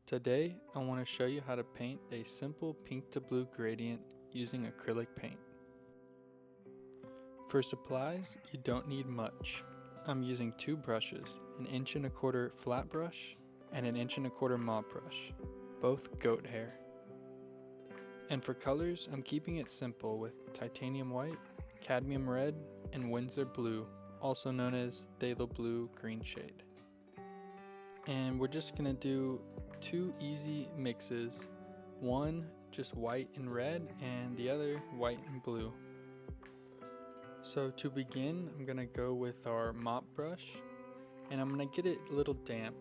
Today, I want to show you how to paint a simple pink to blue gradient using acrylic paint. For supplies, you don't need much. I'm using two brushes, an 1¼ inch flat brush and an 1¼ inch mop brush, both goat hair. And for colors, I'm keeping it simple with titanium white, cadmium red, and Winsor blue, also known as phthalo blue green shade. And we're just gonna do two easy mixes, one just white and red and the other white and blue. So to begin, I'm gonna go with our mop brush and I'm gonna get it a little damp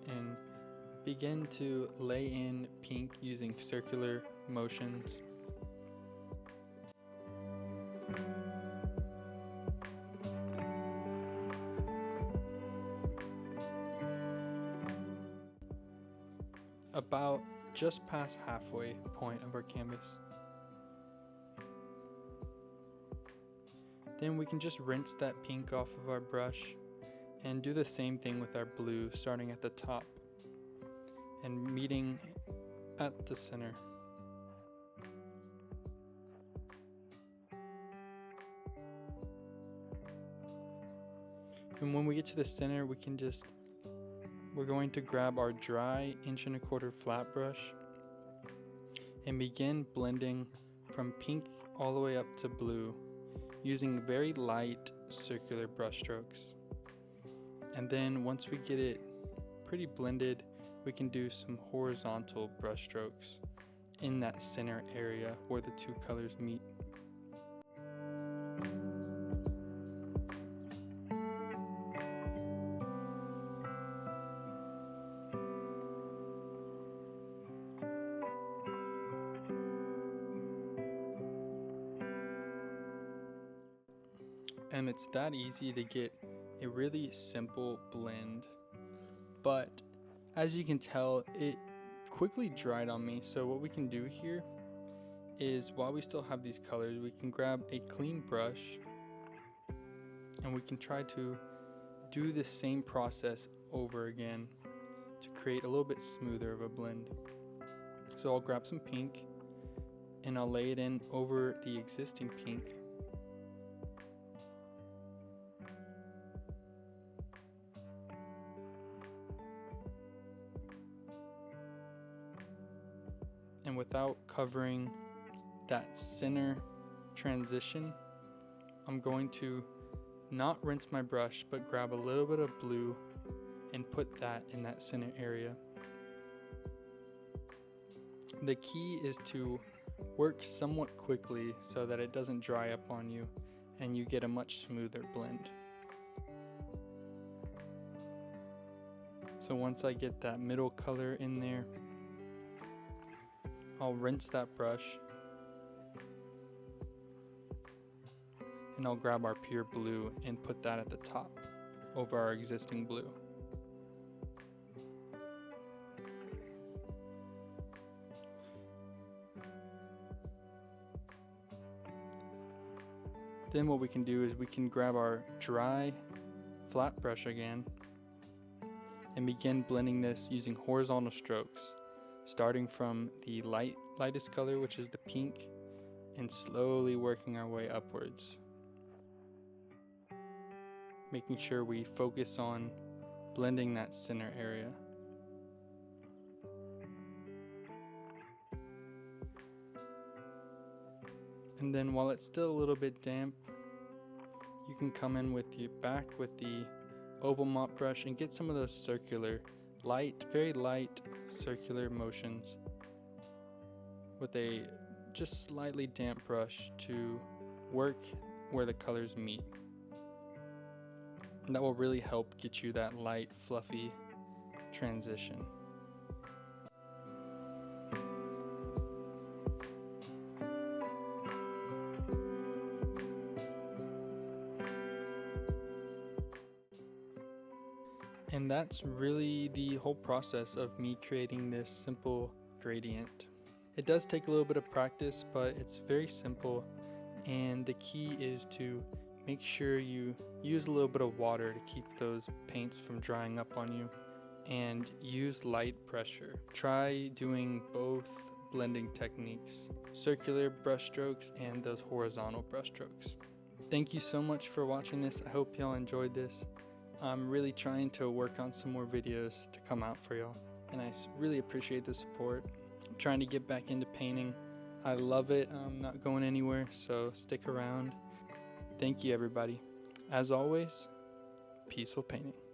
and begin to lay in pink using circular motions. About just past halfway point of our canvas. Then we can just rinse that pink off of our brush and do the same thing with our blue, starting at the top and meeting at the center. And when we get to the center, we're going to grab our dry 1¼ inch flat brush and begin blending from pink all the way up to blue using very light circular brush strokes. And then once we get it pretty blended, we can do some horizontal brush strokes in that center area where the two colors meet. And it's that easy to get a really simple blend, but as you can tell, it quickly dried on me. So what we can do here is, while we still have these colors, we can grab a clean brush and we can try to do the same process over again to create a little bit smoother of a blend. So I'll grab some pink and I'll lay it in over the existing pink. And without covering that center transition, I'm going to not rinse my brush, but grab a little bit of blue and put that in that center area. The key is to work somewhat quickly so that it doesn't dry up on you and you get a much smoother blend. So once I get that middle color in there, I'll rinse that brush and I'll grab our pure blue and put that at the top over our existing blue. Then what we can do is we can grab our dry flat brush again and begin blending this using horizontal strokes, starting from the lightest color, which is the pink, and slowly working our way upwards, making sure we focus on blending that center area. And then while it's still a little bit damp, you can come in with the oval mop brush and get some of those circular, very light circular motions with a just slightly damp brush to work where the colors meet. And that will really help get you that light, fluffy transition. And that's really the whole process of me creating this simple gradient. It does take a little bit of practice, but it's very simple, and the key is to make sure you use a little bit of water to keep those paints from drying up on you, and use light pressure. Try doing both blending techniques, circular brush strokes and those horizontal brush strokes. Thank you so much for watching this. I hope y'all enjoyed this. I'm really trying to work on some more videos to come out for y'all, and I really appreciate the support. I'm trying to get back into painting. I love it. I'm not going anywhere, so stick around. Thank you, everybody. As always, peaceful painting.